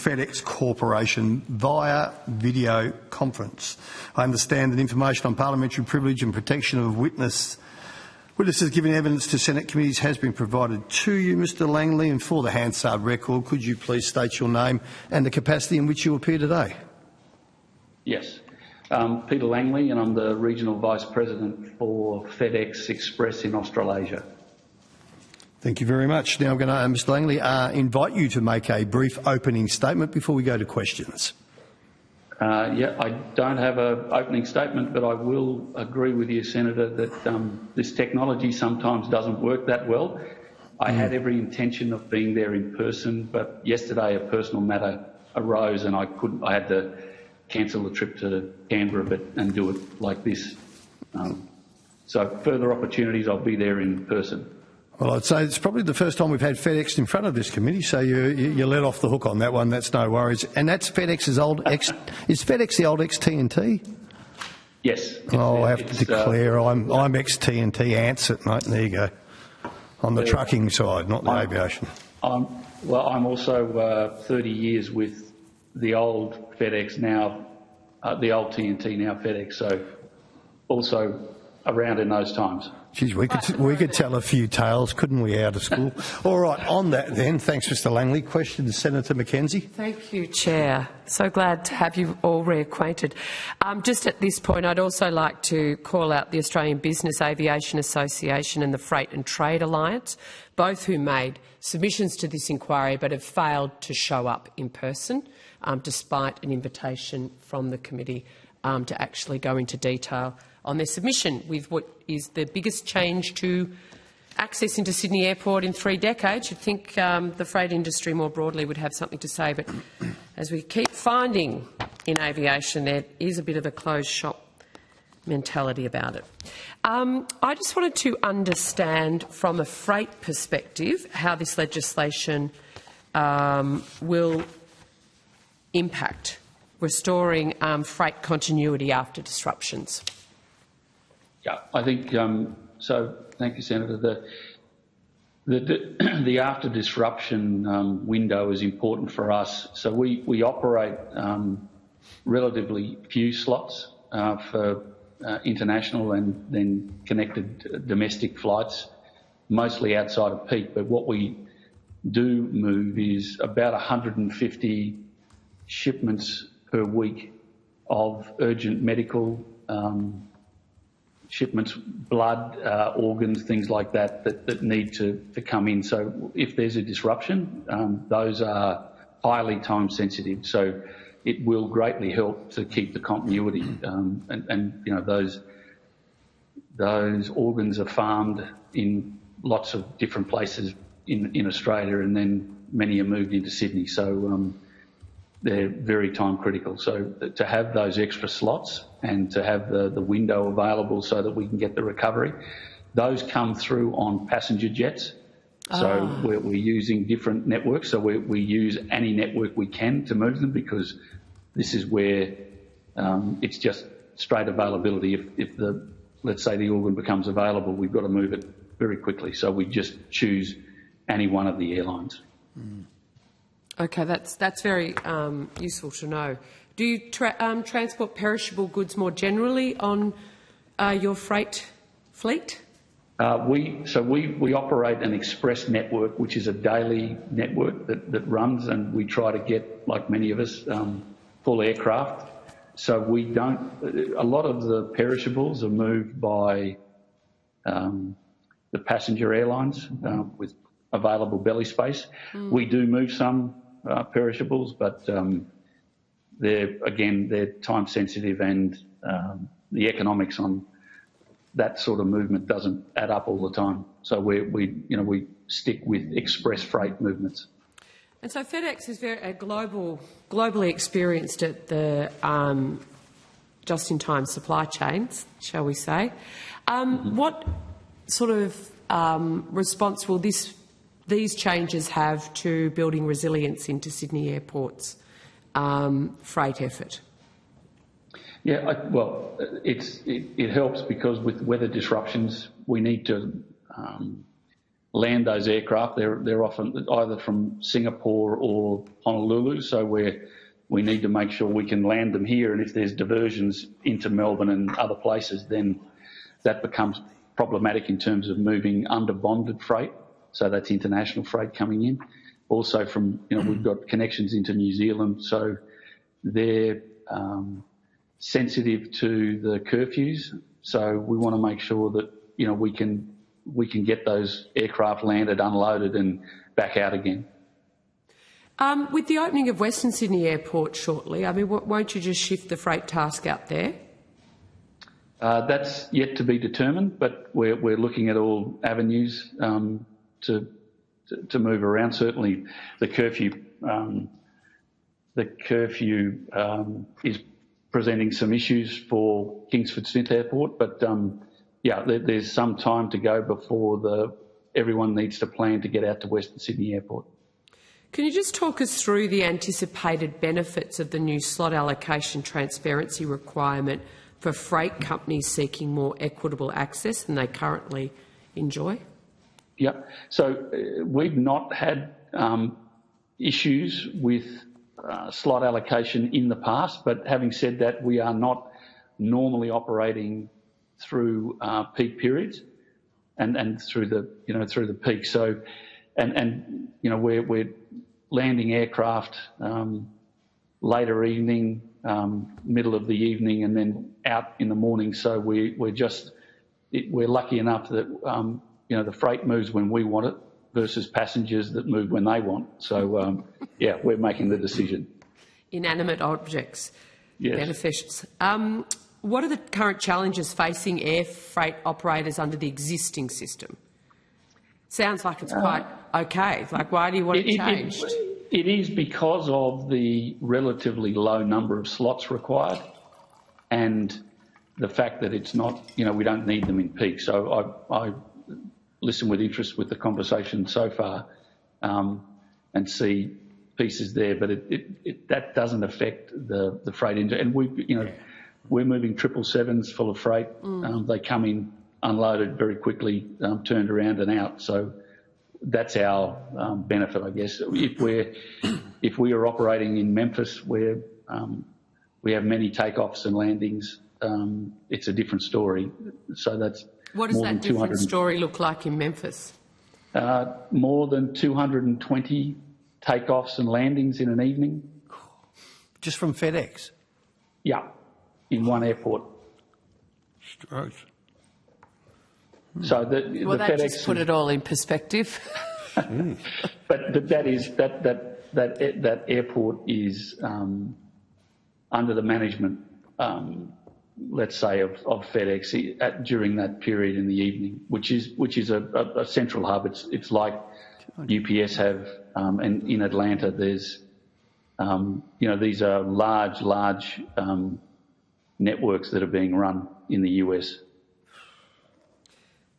FedEx Corporation via video conference. I understand that information on parliamentary privilege and protection of witnesses giving evidence to Senate committees has been provided to you, Mr Langley, and for the Hansard record, could you please state your name and the capacity in which you appear today? Yes. Peter Langley, and I'm the Regional Vice President for FedEx Express in Australasia. Thank you very much. Now I'm going to, Mr Langley, invite you to make a brief opening statement before we go to questions. I don't have an opening statement, but I will agree with you, Senator, that this technology sometimes doesn't work that well. I had every intention of being there in person, but yesterday a personal matter arose and I had to cancel the trip to Canberra and do it like this. So further opportunities, I'll be there in person. Well, I'd say it's probably the first time we've had FedEx in front of this committee, so you let off the hook on that one. That's no worries. And that's FedEx's old is FedEx the old ex-TNT? Yes. Oh, I have to declare I'm ex-TNT Ansett, mate. There you go. On the trucking side, not the aviation. I'm also 30 years with the old FedEx now, the old TNT, now FedEx. So also around in those times. Geez, we could tell a few tales, couldn't we, out of school? All right, on that then, thanks, Mr Langley. Question, Senator McKenzie. Thank you, Chair. So glad to have you all reacquainted. Just at this point, I'd also like to call out the Australian Business Aviation Association and the Freight and Trade Alliance, both who made submissions to this inquiry but have failed to show up in person, despite an invitation from the committee to actually go into detail on their submission with what is the biggest change to access into Sydney Airport in 3 decades. You'd think the freight industry more broadly would have something to say, but as we keep finding in aviation, there is a bit of a closed shop mentality about it. I just wanted to understand from a freight perspective how this legislation will impact restoring freight continuity after disruptions. Yeah, I think so. Thank you, Senator. The after disruption window is important for us. So we operate relatively few slots for international and then connected domestic flights, mostly outside of peak. But what we do move is about 150 shipments per week of urgent medical shipments, blood, organs, things like that need to come in. So if there's a disruption, those are highly time sensitive. So it will greatly help to keep the continuity. And you know, those organs are farmed in lots of different places in Australia, and then many are moved into Sydney. So they're very time critical. So to have those extra slots and to have the window available so that we can get the recovery, those come through on passenger jets. So we're using different networks. So we use any network we can to move them, because this is where it's just straight availability. If let's say the organ becomes available, we've got to move it very quickly. So we just choose any one of the airlines. Okay, that's very useful to know. Do you transport perishable goods more generally on your freight fleet? We operate an express network, which is a daily network that runs, and we try to get, like many of us, full aircraft. So we don't. A lot of the perishables are moved by the passenger airlines with available belly space. We do move some perishables, but they're time sensitive, and the economics on that sort of movement doesn't add up all the time. So we stick with express freight movements. And so FedEx is globally experienced at the just-in-time supply chains, shall we say. What sort of response will these changes have to building resilience into Sydney Airport's freight effort? Yeah, it helps, because with weather disruptions, we need to land those aircraft. They're often either from Singapore or Honolulu, so we need to make sure we can land them here, and if there's diversions into Melbourne and other places, then that becomes problematic in terms of moving under-bonded freight, so that's international freight coming in. Also from, we've got connections into New Zealand, so they're sensitive to the curfews, so we want to make sure that, we can get those aircraft landed, unloaded and back out again. With the opening of Western Sydney Airport shortly, won't you just shift the freight task out there? That's yet to be determined, but we're looking at all avenues to move around. Certainly, the curfew is presenting some issues for Kingsford Smith Airport, but there's some time to go before everyone needs to plan to get out to Western Sydney Airport. Can you just talk us through the anticipated benefits of the new slot allocation transparency requirement for freight companies seeking more equitable access than they currently enjoy? Yep. So we've not had issues with slot allocation in the past, but having said that, we are not normally operating through peak periods and through the peak. So, we're landing aircraft later evening, middle of the evening, and then out in the morning. So we're lucky enough that the freight moves when we want it versus passengers that move when they want. So we're making the decision. Inanimate objects, yes. Beneficials. What are the current challenges facing air freight operators under the existing system? Sounds like it's quite okay. Like, why do you want it changed? It is because of the relatively low number of slots required and the fact that it's not, we don't need them in peak. So I listen with interest with the conversation so far and see pieces there, but that doesn't affect the freight industry. And we're moving 777s full of freight. They come in unloaded very quickly, turned around and out. So that's our benefit, I guess. If we are operating in Memphis, where we have many takeoffs and landings, it's a different story. So that's what does that different story look like in Memphis? More than 220 takeoffs and landings in an evening. Just from FedEx? Yeah, in one airport. Gross. So that FedEx just put it all in perspective. But that airport is under the management, let's say, of FedEx during that period in the evening, which is a central hub. It's like UPS have, and in Atlanta there's, these are large networks that are being run in the US.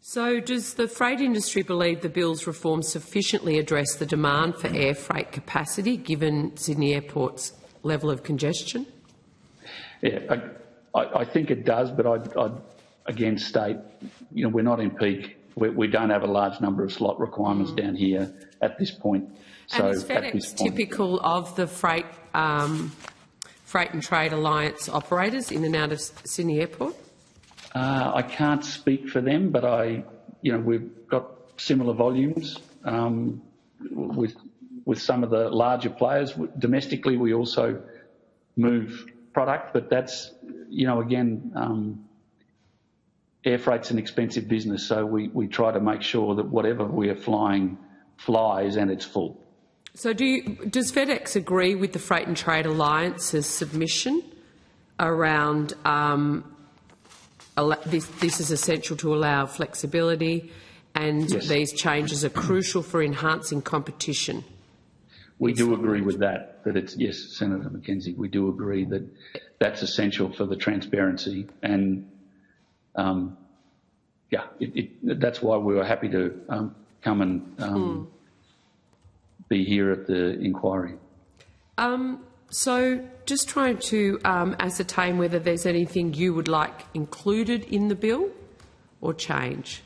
So does the freight industry believe the bill's reforms sufficiently address the demand for air freight capacity, given Sydney Airport's level of congestion? Yeah, I think it does, but I'd again state, we're not in peak. We don't have a large number of slot requirements down here at this point. And is FedEx typical of the Freight and Trade Alliance operators in and out of Sydney Airport? I can't speak for them, but we've got similar volumes with some of the larger players. Domestically, we also move product, but that's, again, air freight's an expensive business, so we try to make sure that whatever we are flying flies and it's full. So does FedEx agree with the Freight and Trade Alliance's submission around this is essential to allow flexibility and Yes. These changes are crucial for enhancing competition? We do agree with that it's, yes, Senator McKenzie, we do agree that that's essential for the transparency and, that's why we were happy to come and be here at the inquiry. So just trying to ascertain whether there's anything you would like included in the bill or change.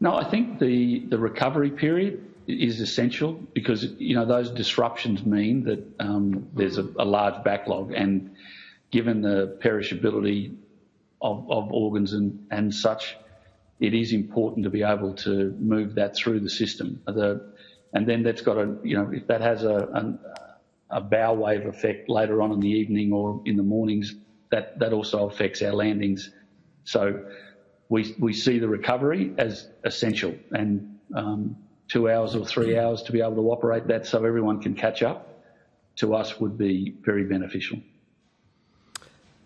No, I think the recovery period is essential because, you know, those disruptions mean that there's a large backlog, and given the perishability of organs and such, it is important to be able to move that through the system. And then that's got to, you know, if that has a bow wave effect later on in the evening or in the mornings, that also affects our landings. So we see the recovery as essential, and 2 hours or 3 hours to be able to operate that so everyone can catch up, to us would be very beneficial.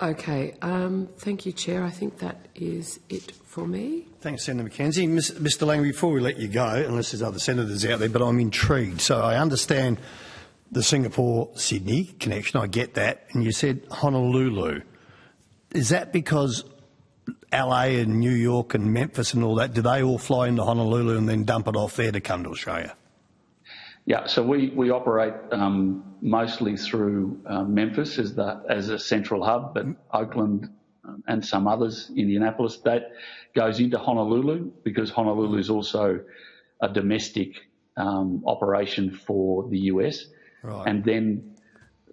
Okay, thank you, Chair. I think that is it for me. Thanks, Senator McKenzie. Mr Lang, before we let you go, unless there's other senators out there, but I'm intrigued. So I understand the Singapore-Sydney connection, I get that, and you said Honolulu. Is that because LA and New York and Memphis and all that, do they all fly into Honolulu and then dump it off there to come to Australia? Yeah, so we operate mostly through Memphis as a central hub, but Oakland and some others, Indianapolis, that goes into Honolulu because Honolulu is also a domestic operation for the US. Right. And then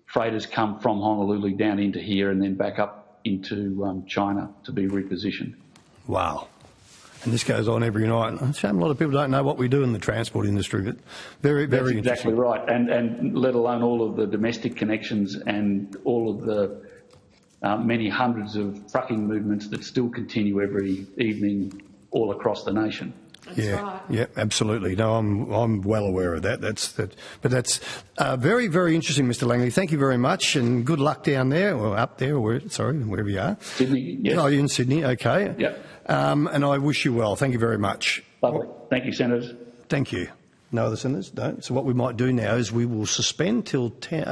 freighters come from Honolulu down into here and then back up into China to be repositioned. Wow. And this goes on every night. It's a shame a lot of people don't know what we do in the transport industry, but very, very interesting. That's exactly right. And let alone all of the domestic connections and all of the many hundreds of trucking movements that still continue every evening all across the nation. That's right. Yeah, absolutely. No, I'm well aware of that. But that's very, very interesting, Mr. Langley. Thank you very much, and good luck down there, or up there, or wherever you are. Sydney, yes. Oh, you're in Sydney, okay. Yep. And I wish you well. Thank you very much. Lovely. Thank you, Senators. Thank you. No other senators? No. So what we might do now is we will suspend till 10.